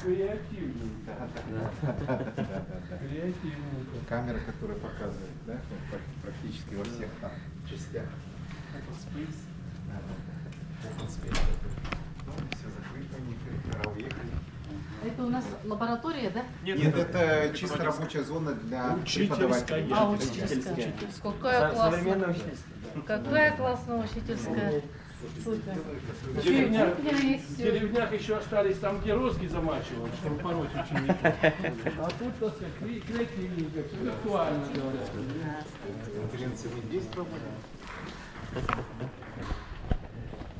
Креативненько. Креативненько. Камера, которая показывает, да, практически во всех там частях. Все закрыто, пора уехали. Это у нас лаборатория, да? Нет, это чисто рабочая зона для преподавателей. А, учительская. Какая классная. Какая классная учительская. Супер. В деревнях еще остались там, где розги замачивают, чтобы пороть учеников. А тут, так сказать, креативненько, все виртуально говорят. Конференции мы здесь проводим.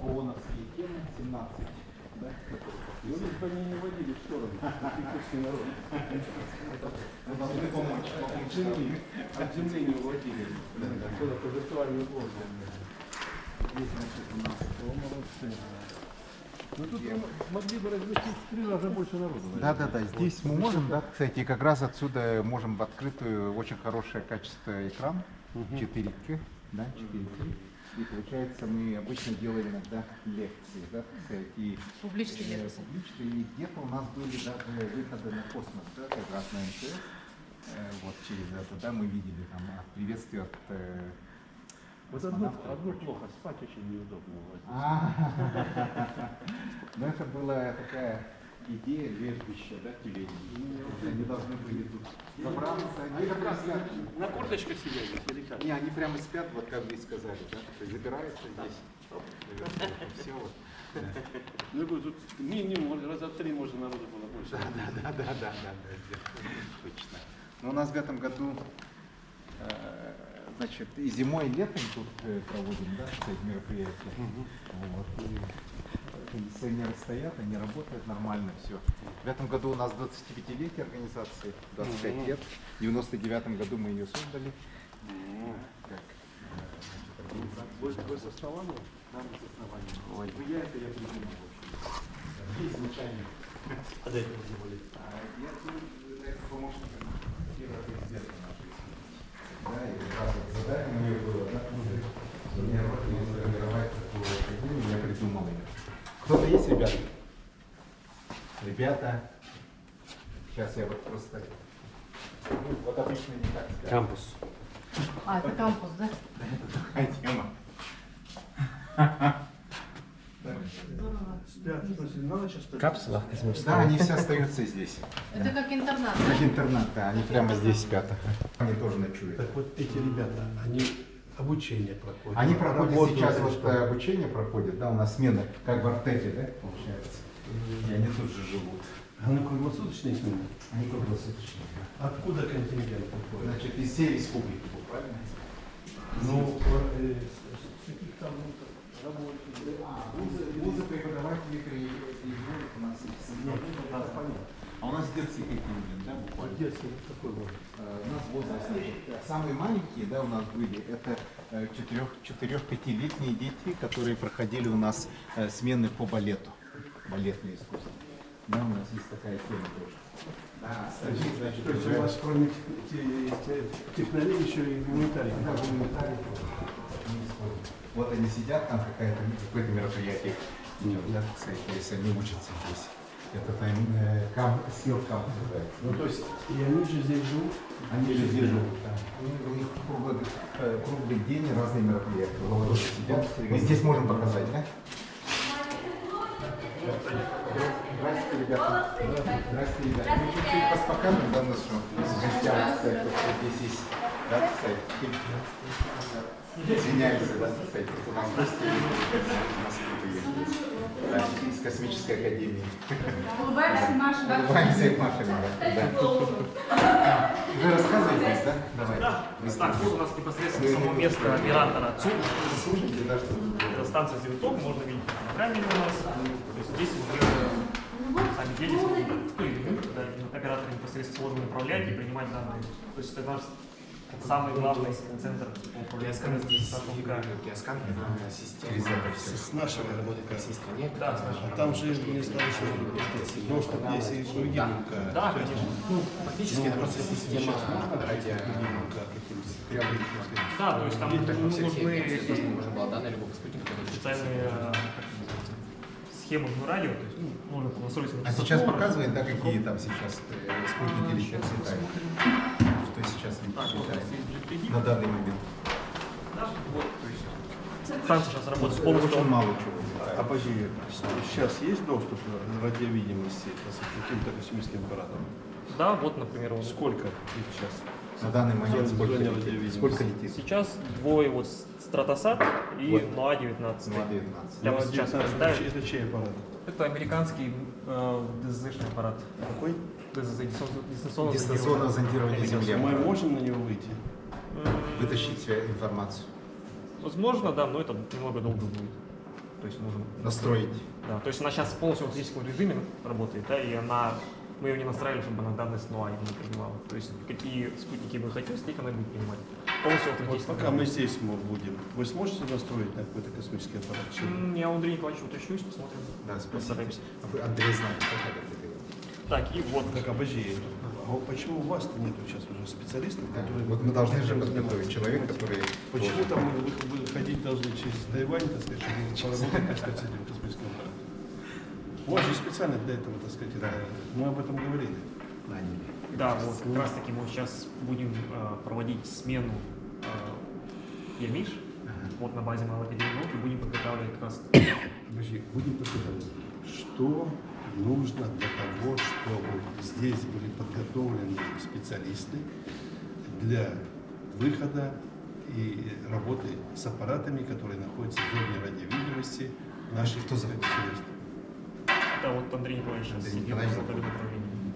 ООНовские темы 17. Да? Ну, лишь бы они не водили в сторону. Пекинский народ. Мы должны помочь. От земли не уводили. Куда-то виртуальную площадь. Здесь, значит, у нас. Ну тут мы могли бы разместить в 3 раза больше народу. Да. Здесь мы можем, да, кстати, как раз отсюда можем в открытую очень хорошее качество экран. 4К, да, 4К. И получается, мы обычно делаем иногда лекции, да, и Публичные лекции. публичные, и где-то у нас были даже выходы на космос, да, как раз на МТС. Вот через это, да, мы видели там приветствие от Вот одно плохо, спать очень неудобно. Ну это была такая идея лежбища, да, тюленей. Они должны были тут собраться. Они как раз На курточках сидели или как? не, они прямо спят, вот как вы сказали, да? То есть забираются здесь, все вот. Ну тут минимум раза в 3 можно народу было больше. Да, точно. Но у нас в этом году, значит, и зимой, и летом тут проводим, да, эти мероприятия. Вот. Кондиционеры стоят, они работают нормально, все. В этом году у нас 25-летие организации, 25 лет. В 99-м году мы ее создали. Как, Вы со основания? Да, мы с основания. Ой, ну я придумал, в общем. Изначально. А до этого где были? Я помощник первого президента нашей семьи. Да, и как раз вот задание мое было, да, сформировать такую академию, я придумал ее. Кто-то есть, ребята? Ребята, сейчас я вот просто, вот обычно не так скажу. Кампус. А, это кампус, да? Это такая тема. Здорово. Капсула? Да, они все остаются здесь. Это как интернат, Как да? интернат, да, они прямо здесь спят. Они тоже ночуют. Так вот эти ребята, они обучение проходят. Они проходят Работают сейчас, или вот что? обучение проходит, да, у нас смена, как в Артеке, да, получается. И они тут же живут. Они круглосуточные смены? Они круглосуточные. Откуда контингент приходит? Значит, из всей республики, правильно? Ну, с каких там работ? Вузы преподаватели приезжают у нас из. Да, понятно. А у нас детский контингент, да, буквально? Детский какой возраст? У нас возраст, самые маленькие, да, у нас были, это 4-5-летние дети, которые проходили у нас смены по балету, балетное искусство. Да, у нас есть такая тема тоже. Да, остальные, значит, То есть у вас кроме технологий еще и гуманитарий? Да, гуманитарий не исходит. Вот они сидят, там какое-то мероприятие идет, да, кстати, если они учатся здесь. Это там съел камп называется. Ну, то есть, и они же здесь живут? Они же здесь живут, да. У них круглый день, разные мероприятия. Володя сидят. Мы здесь можем показать, да? Здравствуйте, ребята. Здравствуйте, ребята. Мы чуть-чуть поспокаиваем, да, нашу гостям, кстати, что здесь есть, да, кстати. Извиняемся, да, кстати, что у нас гости в Москве есть. Да, из космической академии. Улыбаемся, Маша, да? Улыбаемся и машем, да. Вы рассказываете, да? Давай. Так, вот у нас непосредственно само место оператора ЦУП. Слушайте, да, что Это станция Звездок, можно видеть фотографии у нас. То есть здесь уже сами едете, когда оператор непосредственно сложно управлять и принимать данные. То есть это наш самый главный центр по управлению станка. С нашими работает как системе. Да, с нашими. А там же не знаю, что доступ есть и другим. Да, конечно. Фактически это просто система Да, то есть там нужны можно было данные любого спутника. специальные схему радио, то есть можно настроить. А сейчас показывает, да, какие там сейчас спутники летят, летают? Что сейчас летает на данный момент? Вот, то есть станция сейчас работает полностью. Очень мало чего. А подожди, сейчас есть доступ к радиовидимости с каким-то космическим аппаратом? Да, вот, например, вот. Сколько их сейчас? На данный момент Зоне сколько радиовидимости. летит? Сколько летит? Сейчас двое вот Стратосат и Вот. НОА-19. НОА-19. Прямо Ну, сейчас 19, поставим. это чей аппарат? Это американский ДЗ-шный аппарат. Какой? ДЗ, Дистанционное зондирование Земли. Мы можем на него выйти? Вытащить информацию, Возможно, да, но это немного долго будет. То есть нужно настроить. Да, то есть она сейчас полностью в автоматическом режиме работает, да, и мы ее не настраивали, чтобы она данные с НОА не принимала. То есть какие спутники вы хотите, столько она будет принимать. Полностью в Вот автоматическом пока мы режиме. здесь будем, вы сможете настроить на какой-то космический аппарат? Я у Андрея Николаевича уточнюсь, посмотрим. Да, спасибо. Постараемся. Андрей знает, как это делать. Так, и вот. Так, обожди. А вот почему у вас-то нету сейчас уже специалистов, Да. которые... Вот мы должны же этим подготовить занимаются? человека, который... Почему там вы ходить должны через Тайвань, так сказать, чтобы поработать, так сказать, с этим космическим аппаратом? У вас же специально для этого, так сказать, Да. мы об этом говорили. Да, вот как раз таки мы сейчас будем проводить смену ЕМИШ. Вот на базе малой академии науки будем подготавливать как раз. Подожди, будем подготовлены. Что нужно для того, чтобы здесь были подготовлены специалисты для выхода и работы с аппаратами, которые находятся в зоне радиовидимости наших специалистов? Это вот Андрей Николаевич Андрей сидит Николаевич в этом направлении.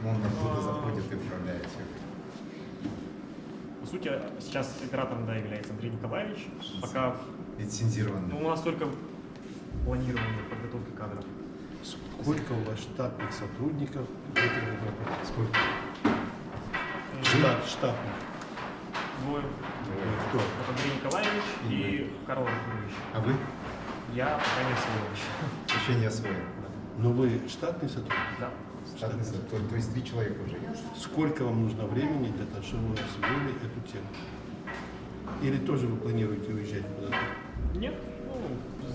Он оттуда заходит и управляет все. По сути, сейчас оператором, да, является Андрей Николаевич. Пока Лицензированный. у нас только планирование подготовки кадров. Сколько у вас штатных сотрудников в этой работе? Сколько? Штатных. Двое. Кто? Вот Андрей Николаевич и Карл Артурович. А вы? Я пока не освоил. Еще не освоен. Но вы штатный сотрудник? Да. Штатный сотрудник. То есть 3 человека уже есть. Сколько вам нужно времени для того, чтобы вы освоили эту тему? Или тоже вы планируете уезжать куда-то? Нет,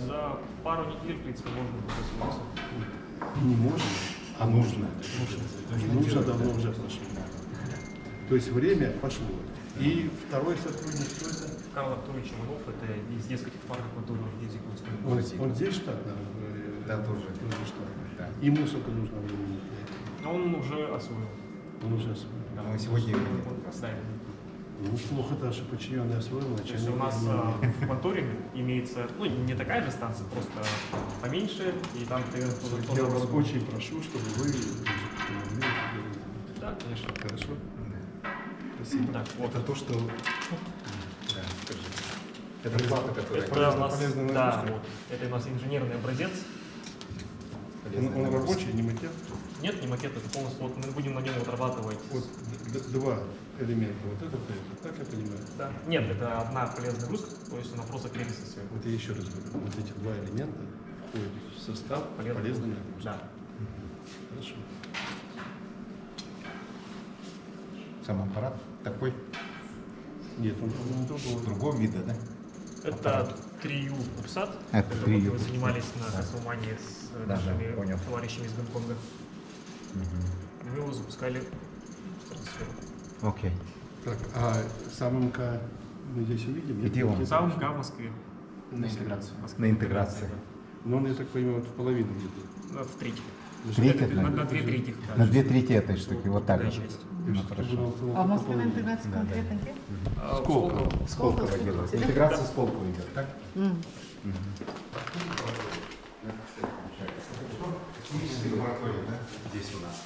за пару недель, в принципе, можно будет освоиться. Не можно, а нужно. Нужно Нужно делать, давно да. уже прошло. То есть время пошло. И второй сотрудник, кто это? Карл Артурович Иванов, это из нескольких парков культурного языка. Он здесь штатно? Да, тоже. штатно. Да. Ему сколько нужно времени для этого? Он уже освоил. Он уже освоил. Да, Мы сегодня его нет он- просто. да, Ну, плохо, да, что подчиненный освоил, то есть у нас в конторе имеется, ну, не такая же станция, просто поменьше, и там примерно тоже Я вас тоже- очень прошу, чтобы вы помогли это делать. Да, конечно. Хорошо? Да. Спасибо. Так, вот. Это то, что... Да, скажи. Это плата, которая... Это у нас, полезная да, нагрузка. вот. Это у нас инженерный образец. полезная Он нагрузка. рабочий, не макет? Нет, не макет, это полностью, вот мы будем на нем отрабатывать. Вот два элемента. Вот это, так я понимаю. Да. Нет, это одна полезная нагрузка, то есть она просто клеится сверху. Вот я еще раз говорю, вот эти два элемента входят в состав Полезная полезной нагрузка. нагрузки. Да. Хорошо. Сам аппарат такой, Нет, он другой. другого вида, да? Это Трию Кубсат. Это Вот Трию мы занимались на да. Космомании с Да, нашими да, понял. товарищами из Гонконга. Мы его запускали в стратосферу. Окей. Так, а сам МК мы здесь увидим? Нет? Где он? Где-то Сам еще? в Москве. На интеграцию. Москве. На интеграции. Но он, я так понимаю, вот в половину где-то. В третьих. Третьих, На да? две третьих. да. На 2/3 этой штуки, вот так. Вторая вот. часть. Ну, хорошо. А в Москве на интеграции Да, да. конкретно где? А, Сколько? Сколково делают. Интеграция Сколково идет, так? Химическая лаборатория, да? Здесь у нас.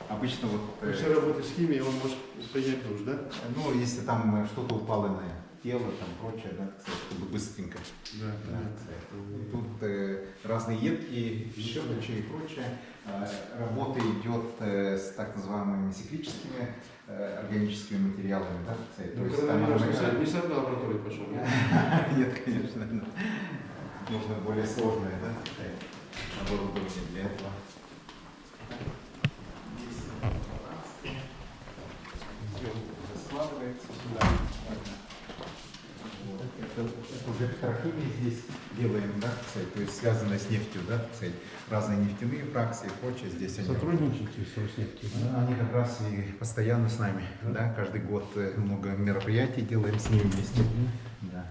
Обычно вот... После работы с химией он может принять душ, да? Ну, если там что-то упало на тело, там прочее, да, кстати, чтобы быстренько. Да, Да, понятно. кстати. Тут разные едкие щелочи и прочее. Работа идет с так называемыми циклическими органическими материалами, да, кстати. То Ну, есть когда там не можно иногда- сказать, не с одной лаборатории пошел. Нет, конечно, да. Нужно более сложное, да, оборудование для этого. Складывается сюда. Вот. Это уже петрохимия здесь делаем, да, кстати, то есть связанное с нефтью, да, кстати, разные нефтяные фракции и прочее. Здесь они Сотрудничаете с Роснефтью? да, они как раз и постоянно с нами, да, каждый год много мероприятий делаем с ними вместе. Да.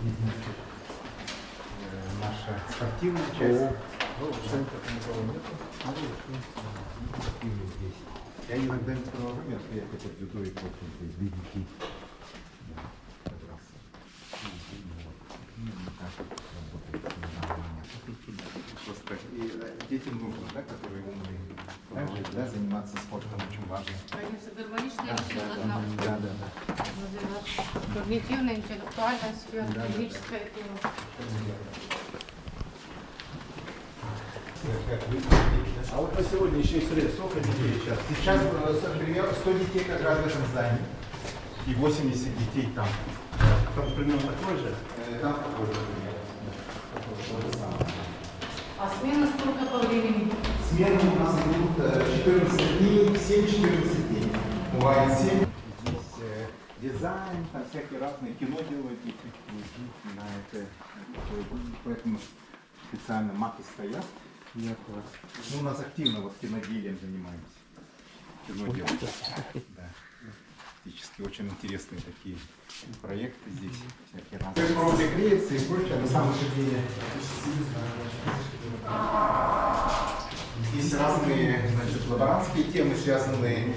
Здесь, значит, наша спортивная часть. Спортивный здесь. Я иногда не провожу мероприятия по дзюдо и прочее, здесь для детей. Да, как раз. Так работает нормально. Просто и детям нужно, да, которые умные, также, да, заниматься спортом очень важно. Они все гармонично Да, да, да. развиваться. Когнитивная, интеллектуальная сфера, Да, да, физическая тоже. А вот на сегодняшний сред сколько детей сейчас? Сейчас, примерно, 100 детей как раз в этом здании и 80 детей там. Там примерно такой же? Там такой же пример. То же самое. А смена сколько по времени? Смены у нас идут 14 дней, 7-14 дней. Бывает 7. Здесь дизайн, там всякие разные кино делают, на это, поэтому специально маки стоят. Нет, ну, у нас активно вот киноделием занимаемся. Кино делаем. Да. Фактически очень интересные такие проекты здесь, всякие разные. Вроде Греции и прочее, на самом деле здесь разные, значит, лаборантские темы, связанные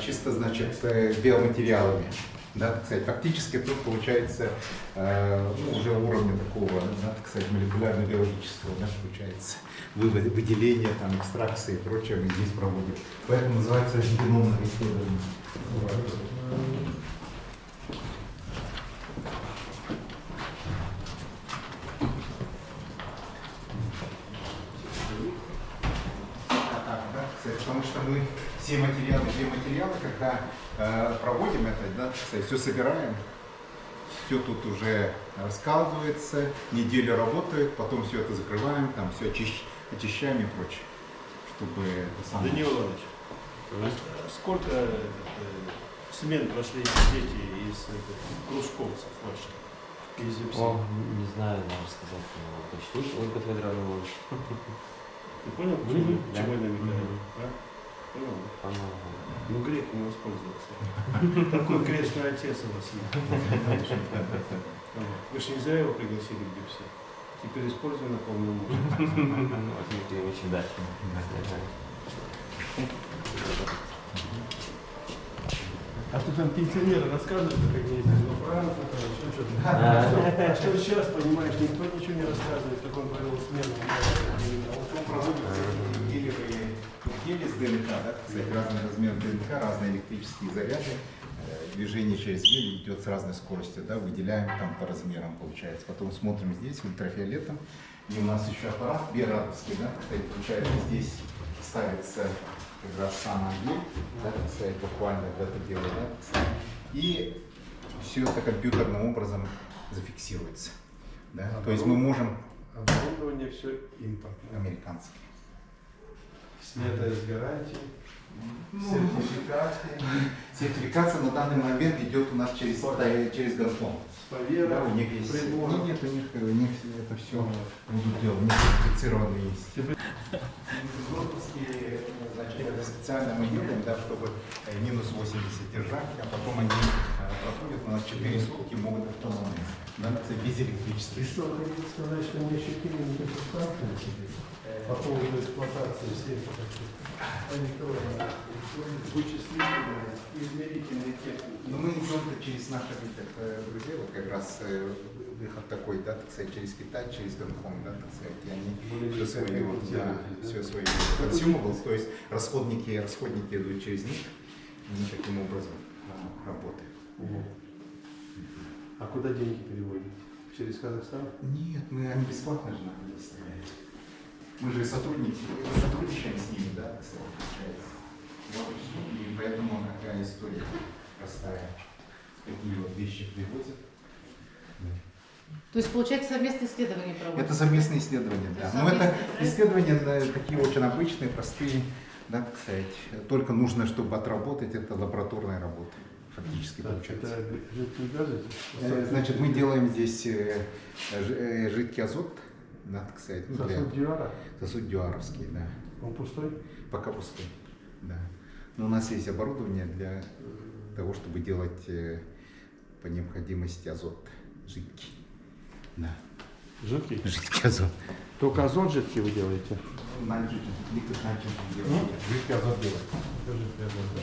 чисто, значит, с биоматериалами. Да, так сказать, фактически тут получается ну, уже уровня такого, да, так сказать, молекулярно-биологического, да, получается, выделение, там, экстракции и прочее мы здесь проводим. Поэтому называется геномное исследование. Потому что мы все материалы, биоматериалы, когда проводим это, да, все собираем, все тут уже раскладывается, неделю работает, потом все это закрываем, там все очищаем и прочее, чтобы это самое... Данил Иванович, сколько смен прошли дети из кружковцев ваших? Из О, не знаю, надо сказать, точно. Ольга Федоровна. Ты понял, чего я намекаю? Понял? Она... Ну, грех не воспользовался. Такой крестный отец у вас есть. Вы же не зря его пригласили в ГИПСе. Теперь используем на полную мощь. Дмитрий очень да. А что там пенсионеры рассказывают, как ездили во Францию, еще что-то. Что сейчас, понимаешь, никто ничего не рассказывает, как он провел смену. Он проводит недели с ДНК, да, кстати, разный размер ДНК, разные электрические заряды, движение через гель идет с разной скоростью, да, выделяем там по размерам получается. Потом смотрим здесь ультрафиолетом, и у нас еще аппарат биорадовский, да, кстати, получается здесь ставится как раз сам гель, да, так сказать, буквально это дело, да, так сказать, и все это компьютерным образом зафиксируется, да, то есть мы можем... Оборудование все импортное. Американское. Снято из гарантии, сертификаты. Сертификация на данный момент идет у нас через Гонконг. Да, у них есть. приборов. Нет, у них это все будут делать. У них сертифицированные есть. Значит, это специально мы делаем, да, чтобы минус 80 держать, а потом они проходят, у нас 4 сутки могут автономно, да, без электричества. И что, хотите сказать, что мы еще кинули субстанцию по поводу эксплуатации всех вычислительные, измерительные техники? Но мы идем через наших друзей, вот как раз выход такой, да, так сказать, через Китай, через Гонконг, да, так сказать, и они все свое, да, все свое consumables, то есть расходники идут через них, они таким образом работают. А куда деньги переводят? Через Казахстан? Нет, они бесплатно же нам предоставляют. Мы же сотрудничаем с ними, да, так сказать, получается. Вот, и поэтому такая история простая. Такие вот вещи привозят. То есть, получается, совместные исследования проводятся? Это совместные исследования, да. Но это исследования такие очень обычные, простые, да, так сказать. Только нужно, чтобы отработать, это лабораторная работа. фактически Так, получается. это жидкие газы. Значит, мы делаем здесь жидкий азот, да, так сказать, ну, Сосуд Дюара. сосуд дюаровский, да. Он пустой? Пока пустой, да. Но у нас есть оборудование для того, чтобы делать по необходимости азот жидкий. Да. Жидкий? Жидкий азот. Только азот жидкий вы делаете? Ликвид начин делаем. Жидкий азот делаем. Жидкий азот, да.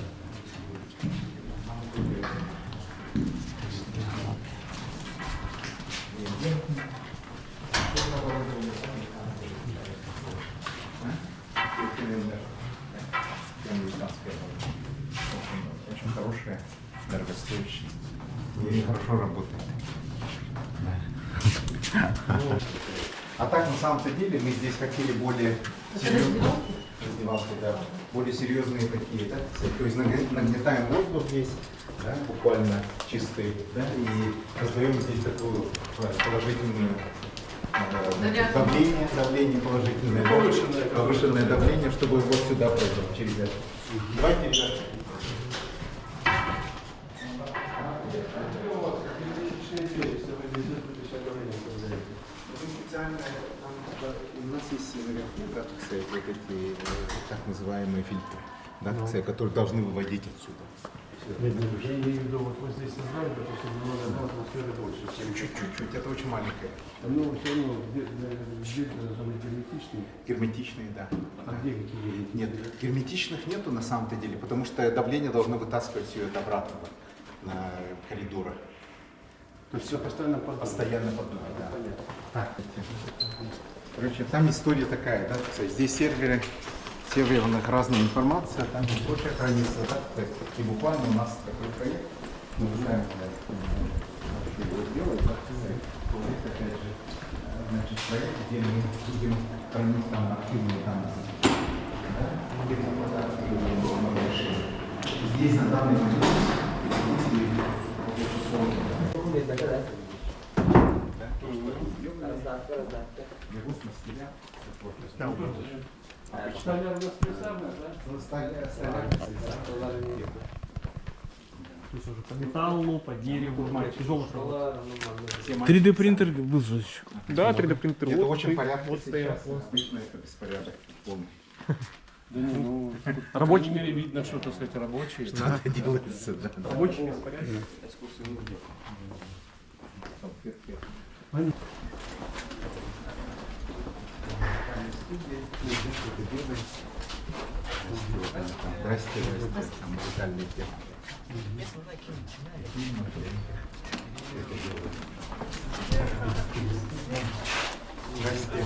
Очень хорошая, дорогостоящая и хорошо работает. А так, на самом-то деле, мы здесь хотели более серьезные, раздевалки, да, более серьезные такие, да, то есть нагнетаем воздух здесь, да, буквально чистый, да, и создаем здесь такую положительную давление положительное, повышенное давление, чтобы вот сюда пройдем через это. Давайте, ребята. У нас есть наверху, да, так сказать, вот эти так называемые фильтры, да, так сказать, которые должны выводить отсюда. Нет, я имею в виду, вот вы здесь создали, допустим, немного атмосферы больше. Чуть-чуть, это очень маленькое. Ну, все равно, где должны быть герметичные? Герметичные, да. А где какие? Нет, герметичных нету на самом-то деле, потому что давление должно вытаскивать все это обратно на коридоры. То есть все постоянно под... Постоянно поддувать, да. Так, короче, там история такая, да, так сказать, здесь серверных разная информация, там и прочее хранится, да, так сказать, и буквально у нас такой проект, мы пытаемся его сделать, да, так сказать, вот опять же, значит, проект, где мы будем хранить там архивные данные, да, будем архивные решения. Здесь на данный момент Столяр слесарная, да? По металлу, по дереву, тяжелых работ. 3D принтер был же еще. Да, 3D принтер. это очень порядок вот стоят. сейчас, обычно это беспорядок полный. Да не, ну, Рабочий. по крайней мере, видно, что, так сказать, рабочие. Что-то делается, да. Рабочий беспорядок. Здрасте, здрасте, там музыкальные темы. Здрасте.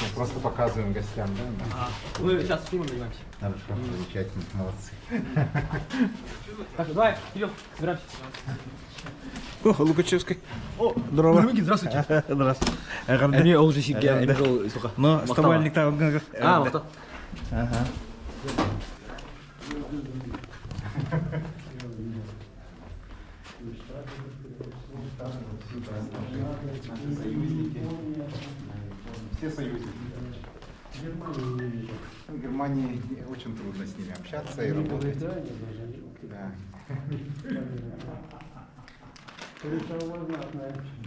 Мы просто показываем гостям, да? Мы сейчас фильмом занимаемся. Хорошо, замечательно, молодцы. Так, давай, идем, собираемся. О, Лукачевский. О, здорово. Здравствуйте. Здравствуйте. Эми ол же сиге эми жол сука. Но с тобой никто. А, мақта. Ага. Наши союзники. Все союзники. В Германии очень трудно с ними общаться и работать. Да.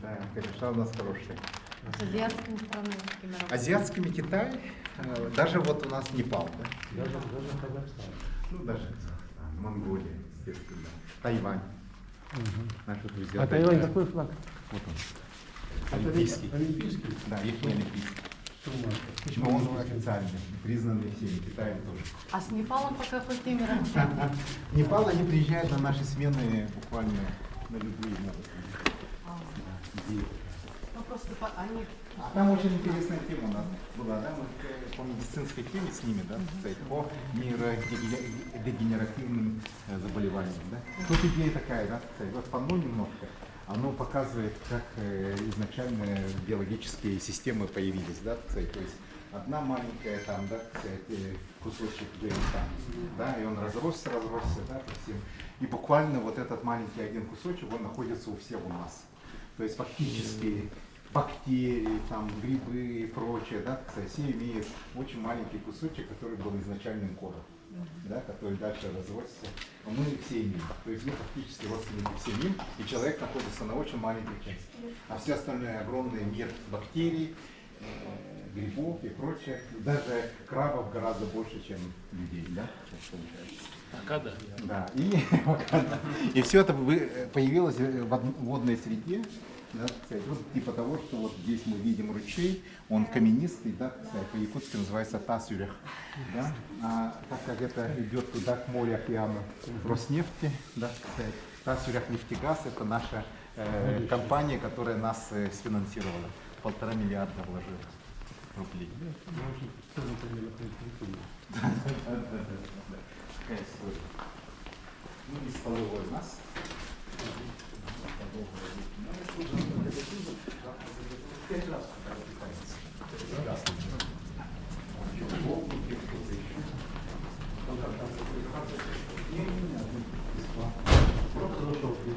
Да, кореша у нас хорошие. С азиатскими странами какими работаете? Азиатскими Китай, даже вот у нас Непал, да? Даже Казахстан. Ну, даже Казахстан, Монголия, естественно, Тайвань. Наши друзья. А Тайвань какой флаг? Вот он. Олимпийский. Олимпийский? Да, их не олимпийский. Что у нас? Но он официальный, признанный всеми, Китаем тоже. А с Непалом по какой теме работаете? Непал, они приезжают на наши смены буквально на любые идеи. Ну просто они... А там очень интересная тема у нас была, да, мы по медицинской теме с ними, да, кстати, по нейродегенеративным заболеваниям, да. Тут идея такая, да, кстати, вот панно немножко, оно показывает, как изначально биологические системы появились, да, кстати, то есть одна маленькая там, да, кстати, кусочек ДНК, да, и он разросся, да, по всем, и буквально вот этот маленький один кусочек, он находится у всех у нас, то есть фактически бактерии, там, грибы и прочее, да, кстати, все имеют очень маленький кусочек, который был изначальным кодом, да, который дальше разводится. Но мы все имеем. То есть мы фактически родственники всем им, и человек находится на очень маленькой части. А все остальное огромный мир бактерий, грибов и прочее, даже крабов гораздо больше, чем людей, да, Пока да. да, и все это появилось в водной среде, да, кстати, вот типа того, что вот здесь мы видим ручей, он каменистый, да, кстати, по-якутски называется Тасюрях, да, а так как это идет туда к морю, океану Роснефти, да, кстати, Тасюрях нефтегаз, это наша компания, которая нас сфинансировала, 1,5 миллиарда вложила рублей. Такая история. Ну и столовая у нас.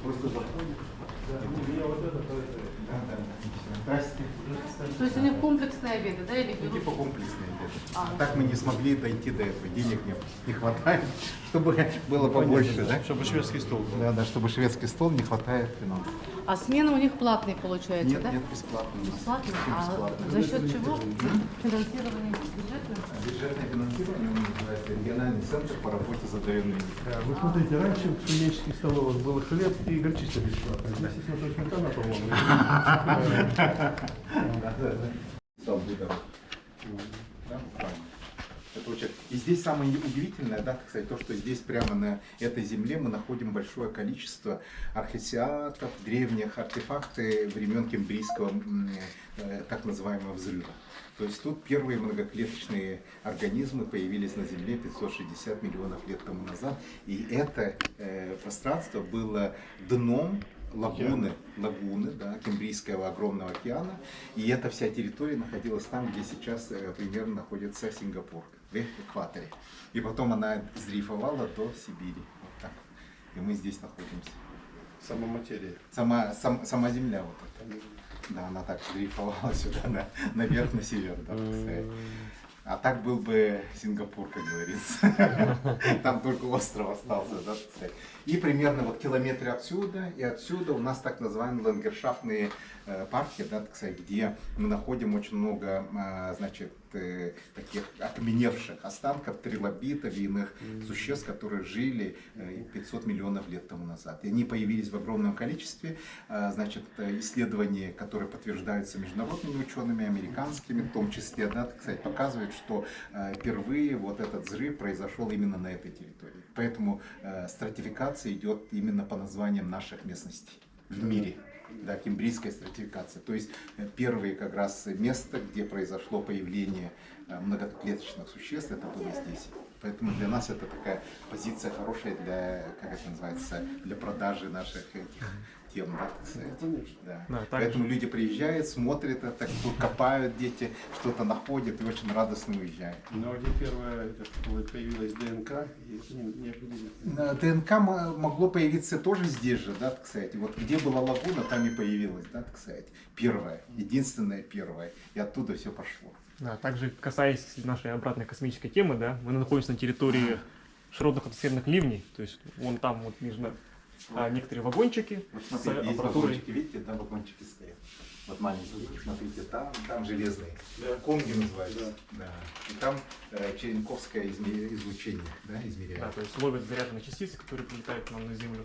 Просто заходит. Здрасте. То есть у них комплексные обеды, да, или берут? Типа комплексные обеды. А так мы не смогли дойти до этого. Денег не хватает, чтобы было побольше, да? Чтобы шведский стол. Да, да, чтобы шведский стол не хватает финансов. А смена у них платная получается, Нет, да? нет, бесплатно. у нас. Бесплатно? А Бесплатно. за счет чего? Финансирование бюджетное? Бюджетное финансирование называется региональный центр по работе с одаренными. Вы смотрите, раньше в студенческих столовых был хлеб и горчица бесплатно. Здесь, если смотреть, сметана, по-моему. Стал выдавать. Да, буквально. Это очень... И здесь самое удивительное, да, кстати, то, что здесь прямо на этой земле мы находим большое количество археосиатов, древних артефактов времен Кембрийского так называемого взрыва. То есть тут первые многоклеточные организмы появились на Земле 560 миллионов лет тому назад. И это пространство было дном лагуны, да, Кембрийского огромного океана. И эта вся территория находилась там, где сейчас примерно находится Сингапур, в экваторе. И потом она сдрейфовала до Сибири. Вот так. И мы здесь находимся. Сама материя. Сама Земля вот эта. Да, она так дрейфовала сюда, наверх, на север. Да, а так был бы Сингапур, как говорится. Там только остров остался, да, кстати. И примерно вот километры отсюда и отсюда у нас так называемые ландгершафтные парки, да, кстати, где мы находим очень много, значит, таких окаменевших останков трилобитов и иных существ, которые жили 500 миллионов лет тому назад. И они появились в огромном количестве. Значит, исследования, которые подтверждаются международными учеными, американскими, в том числе, да, кстати, показывают, что впервые вот этот взрыв произошел именно на этой территории. Поэтому стратификация идет именно по названиям наших местностей в мире. Да, кембрийская стратификация. То есть первое как раз место, где произошло появление многоклеточных существ, это было здесь. Поэтому для нас это такая позиция хорошая для, как это называется, для продажи наших этих тем, да, кстати. Да. Да, поэтому люди приезжают, смотрят это, тут копают дети, что-то находят и очень радостно уезжают. Но где первая появилась ДНК, и не определили. ДНК могло появиться тоже здесь же, да, кстати. Вот где была лагуна, там и появилась, да, кстати. Первая, единственная первая. И оттуда все пошло. Да, также касаясь нашей обратной космической темы, да, мы находимся на территории широтных атмосферных ливней, то есть вон там вот между некоторые вагончики вот смотрите, с есть аппаратурой. вагончики, видите, там вагончики стоят. Вот маленькие, смотрите, там железные, да. Конги называются. Да. Да. И там черенковское излучение, да, измеряют. Да, то есть ловят заряженные частицы, которые прилетают к нам на Землю.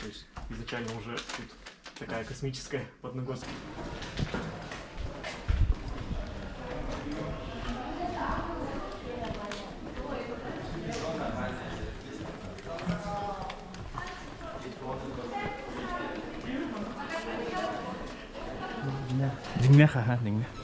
То есть изначально уже тут такая космическая подноготка. Дingmeh, ага, дingmeh.